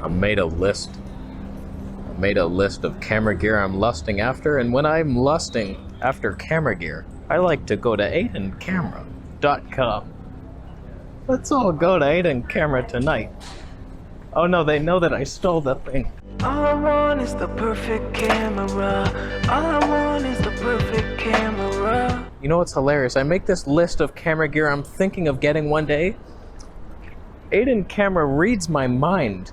I made a list. I made a list of camera gear I'm lusting after, and when I'm lusting after camera gear, I like to go to aidencamera.com. Let's all go to Aiden Camera tonight. Oh no, they know that I stole the thing. All I want is the perfect camera. All I want is the perfect camera. You know what's hilarious? I make this list of camera gear I'm thinking of getting one day. Aiden Camera reads my mind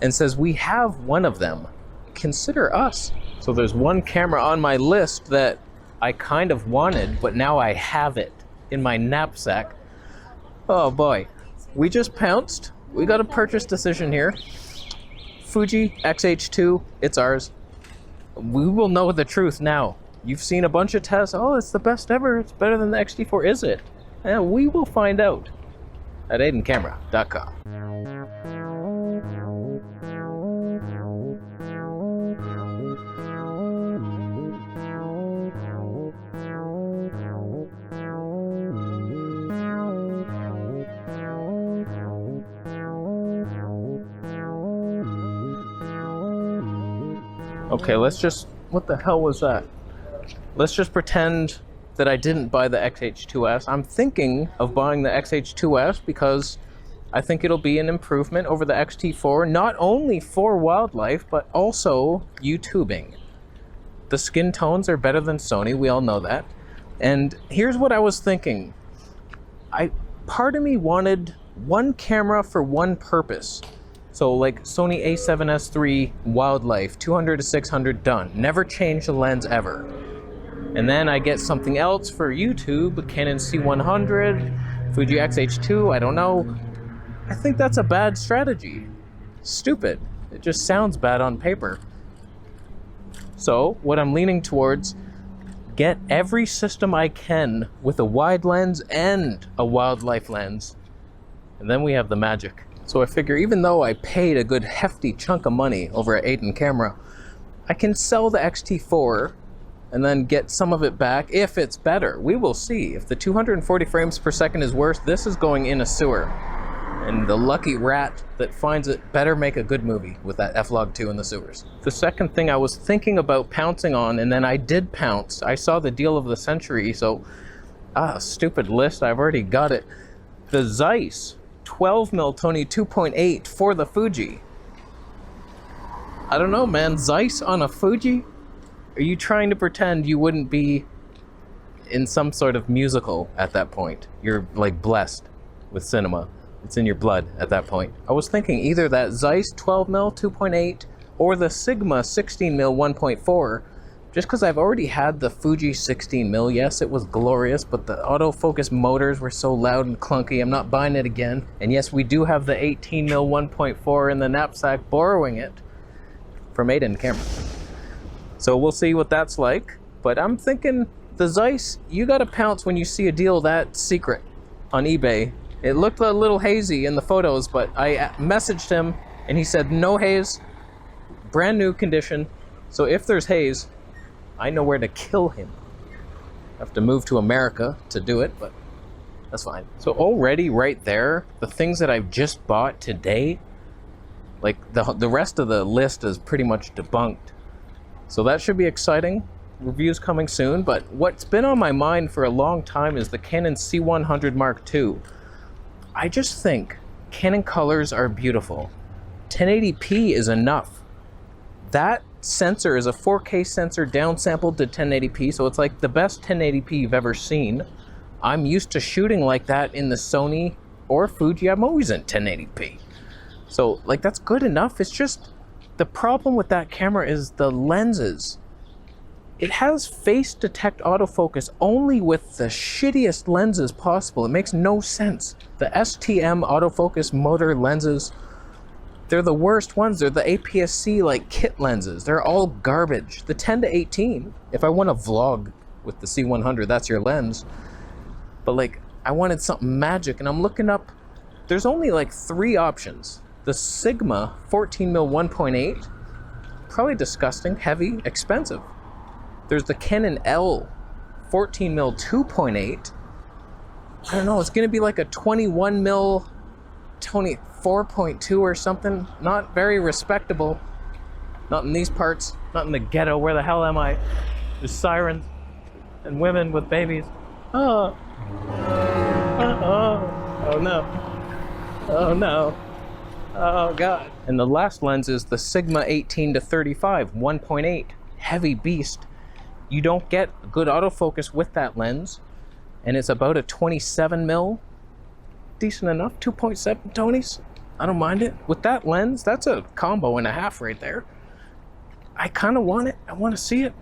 and says, we have one of them. Consider us. So there's one camera on my list that I kind of wanted, but now I have it in my knapsack. Oh boy, we just pounced. We got a purchase decision here. Fuji Xh2, it's ours. We will know the truth now. You've seen a bunch of tests. Oh, it's the best ever. It's better than the X-T4. Is it? Yeah, we will find out at aidencamera.com. Okay, let's just, what the hell was that? Let's just pretend that I didn't buy the XH2s. I'm thinking of buying the XH2s because I think it'll be an improvement over the X-T4, not only for wildlife, but also YouTubing. The skin tones are better than Sony, we all know that. And here's what I was thinking. Part of me wanted one camera for one purpose. So like Sony a7S III wildlife, 200 to 600 done. Never change the lens ever. And then I get something else for YouTube, Canon C100, Fuji Xh2, I don't know. I think that's a bad strategy. Stupid. It just sounds bad on paper. So what I'm leaning towards, get every system I can with a wide lens and a wildlife lens. And then we have the magic. So I figure even though I paid a good hefty chunk of money over at Aiden Camera, I can sell the X-T4 and then get some of it back if it's better. We will see. If the 240 frames per second is worse, this is going in a sewer. And the lucky rat that finds it better make a good movie with that F-Log 2 in the sewers. The second thing I was thinking about pouncing on, and then I did pounce. I saw the deal of the century, so stupid list, I've already got it. The Zeiss 12mm Tony 2.8 for the Fuji. I don't know, man. Zeiss on a Fuji? Are you trying to pretend you wouldn't be in some sort of musical at that point? You're like blessed with cinema. It's in your blood at that point. I was thinking either that Zeiss 12mm 2.8 or the Sigma 16mm 1.4, just because I've already had the Fuji 16mm. Yes, it was glorious, but the autofocus motors were so loud and clunky, I'm not buying it again. And yes, we do have the 18mm 1.4 in the knapsack, borrowing it from Aiden Camera. So we'll see what that's like, but I'm thinking the Zeiss, you gotta pounce when you see a deal that secret on eBay. It looked a little hazy in the photos, but I messaged him and he said no haze, brand new condition. So if there's haze, I know where to kill him. I have to move to America to do it, but that's fine. So already right there, the things that I've just bought today, like the rest of the list is pretty much debunked. So that should be exciting. Reviews coming soon, but what's been on my mind for a long time is the Canon C100 Mark II. I just think Canon colors are beautiful. 1080p is enough. That sensor is a 4K sensor downsampled to 1080p, so it's like the best 1080p you've ever seen. I'm used to shooting like that in the Sony or Fuji. I'm always in 1080p. So like that's good enough. It's just the problem with that camera is the lenses. It has face detect autofocus only with the shittiest lenses possible. It makes no sense. The STM autofocus motor lenses, they're the worst ones. They're the APS-C like kit lenses. They're all garbage. The 10 to 18, if I want to vlog with the C100, that's your lens. But like, I wanted something magic, and I'm looking up, there's only like 3 options. The Sigma 14mm 1.8, probably disgusting, heavy, expensive. There's the Canon L 14mm 2.8. I don't know, it's gonna be like a 21mm Tony 4.2 or something. Not very respectable. Not in these parts. Not in the ghetto. Where the hell am I? There's sirens and women with babies. Oh. Oh no. Oh no. Oh god. And the last lens is the Sigma 18 to 35 1.8 heavy beast. You don't get good autofocus with that lens, and it's about a 27 mil. Decent enough. 2.7 Tonys. I don't mind it. With that lens, that's a combo and a half right there. I kind of want it. I want to see it.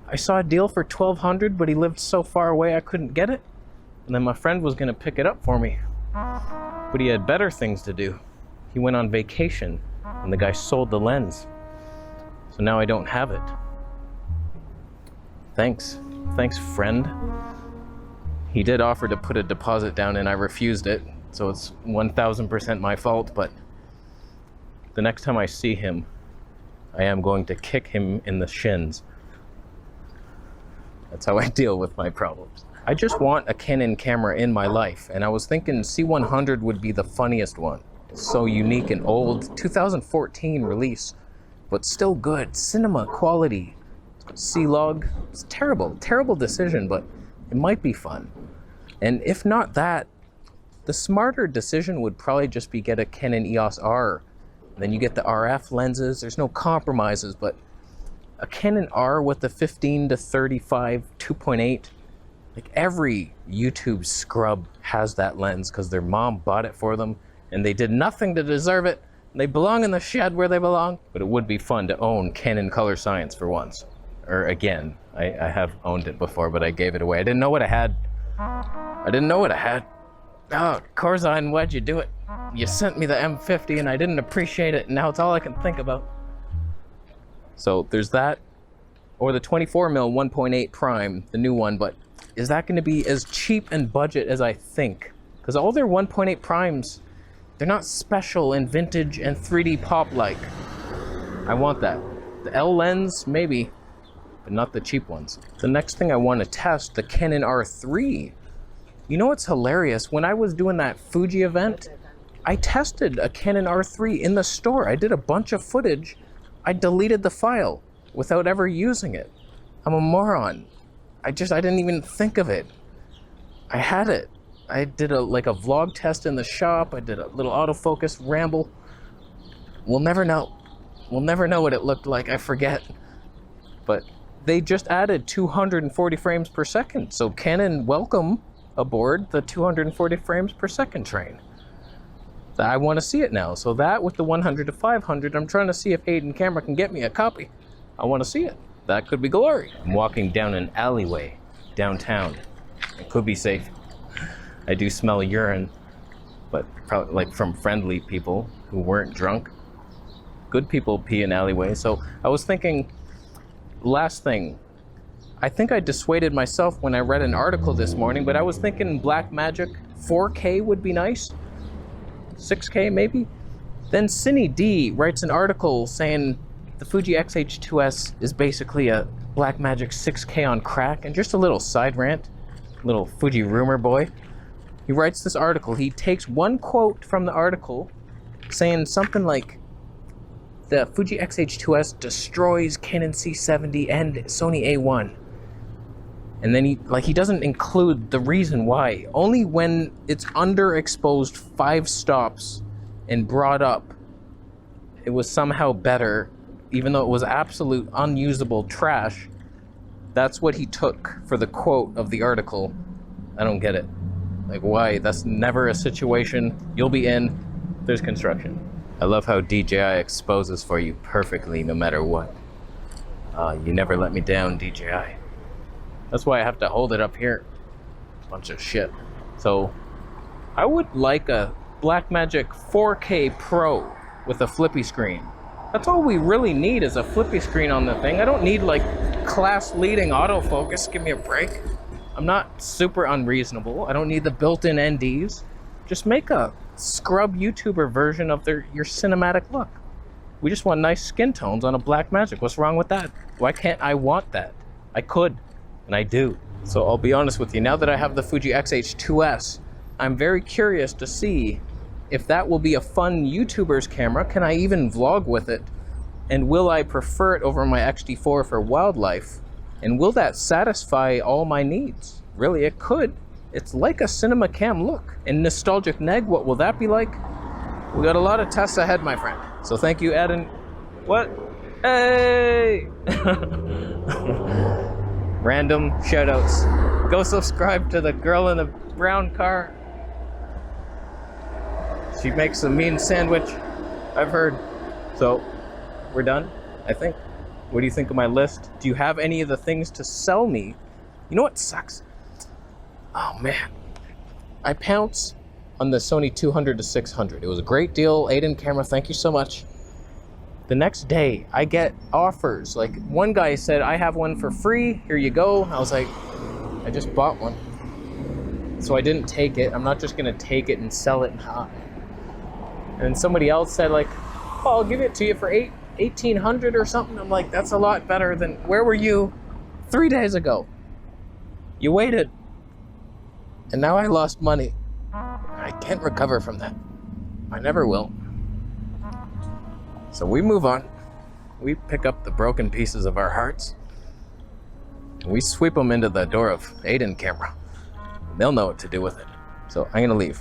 I saw a deal for $1,200, but he lived so far away I couldn't get it. And then my friend was going to pick it up for me. But he had better things to do. He went on vacation, and the guy sold the lens. So now I don't have it. Thanks. Thanks, friend. He did offer to put a deposit down, and I refused it. So it's 1,000% my fault, but the next time I see him, I am going to kick him in the shins. That's how I deal with my problems. I just want a Canon camera in my life, and I was thinking C100 would be the funniest one. It's so unique and old, 2014 release, but still good, cinema quality. C-Log, it's terrible, terrible decision, but it might be fun. And if not that, the smarter decision would probably just be get a Canon EOS R. Then you get the RF lenses, there's no compromises, but a Canon R with the 15 to 35 2.8, like every YouTube scrub has that lens because their mom bought it for them and they did nothing to deserve it. They belong in the shed where they belong. But it would be fun to own Canon Color Science for once. Or again, I have owned it before, but I gave it away. I didn't know what I had. I didn't know what I had. Oh, Corzine, why'd you do it? You sent me the M50 and I didn't appreciate it, and now it's all I can think about. So there's that, or the 24mm 1.8 prime, the new one, but is that going to be as cheap and budget as I think? Because all their 1.8 primes, they're not special and vintage and 3D pop-like. I want that. The L lens, maybe, but not the cheap ones. The next thing I want to test, the Canon R3. You know what's hilarious? When I was doing that Fuji event, I tested a Canon R3 in the store. I did a bunch of footage. I deleted the file without ever using it. I'm a moron. I didn't even think of it. I had it. I did a vlog test in the shop. I did a little autofocus ramble. We'll never know. We'll never know what it looked like. I forget. But they just added 240 frames per second. So Canon, welcome aboard the 240 frames per second train. I want to see it now. So that with the 100 to 500, I'm trying to see if Aiden Camera can get me a copy. I want to see it. That could be glory. I'm walking down an alleyway downtown. It could be safe. I do smell urine, but probably like from friendly people who weren't drunk. Good people pee in alleyways. So I was thinking, last thing, I think I dissuaded myself when I read an article this morning, but I was thinking Blackmagic 4K would be nice. 6K maybe? Then Cine D writes an article saying the Fuji Xh2s is basically a Blackmagic 6K on crack. And just a little side rant, little Fuji rumor boy. He writes this article. He takes one quote from the article saying something like, the Fuji Xh2s destroys Canon C70 and Sony A1. And then he doesn't include the reason why. Only when it's underexposed 5 stops and brought up, it was somehow better, even though it was absolute unusable trash. That's what he took for the quote of the article. I don't get it. Like, why? That's never a situation. You'll be in. There's construction. I love how DJI exposes for you perfectly no matter what. You never let me down, DJI. That's why I have to hold it up here. Bunch of shit. So, I would like a Blackmagic 4K Pro with a flippy screen. That's all we really need is a flippy screen on the thing. I don't need like class-leading autofocus. Give me a break. I'm not super unreasonable. I don't need the built-in NDs. Just make a scrub YouTuber version of your cinematic look. We just want nice skin tones on a Blackmagic. What's wrong with that? Why can't I want that? I could, and I do. So I'll be honest with you, now that I have the Fuji Xh2s, I'm very curious to see if that will be a fun YouTuber's camera. Can I even vlog with it? And will I prefer it over my XT4 for wildlife? And will that satisfy all my needs? Really, it could. It's like a cinema cam look. And nostalgic neg, what will that be like? We got a lot of tests ahead, my friend. So thank you, Ed. And what? Hey! Random shoutouts. Go subscribe to the girl in the brown car. She makes a mean sandwich, I've heard. So, we're done, I think. What do you think of my list? Do you have any of the things to sell me? You know what sucks? Oh man. I pounce on the Sony 200 to 600. It was a great deal. Aiden camera, thank you so much. The next day, I get offers. Like, one guy said, I have one for free, here you go. I was like, I just bought one. So I didn't take it. I'm not just gonna take it and sell it. And then somebody else said like, oh, I'll give it to you for $1,800 or something. I'm like, that's a lot better than, where were you 3 days ago? You waited. And now I lost money. I can't recover from that. I never will. So we move on. We pick up the broken pieces of our hearts and we sweep them into the door of Aiden camera. They'll know what to do with it. So I'm gonna leave.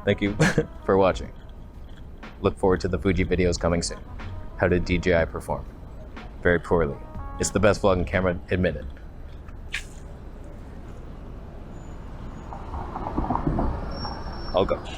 Thank you for watching. Look forward to the Fuji videos coming soon. How did DJI perform? Very poorly. It's the best vlogging camera, admitted. I'll go.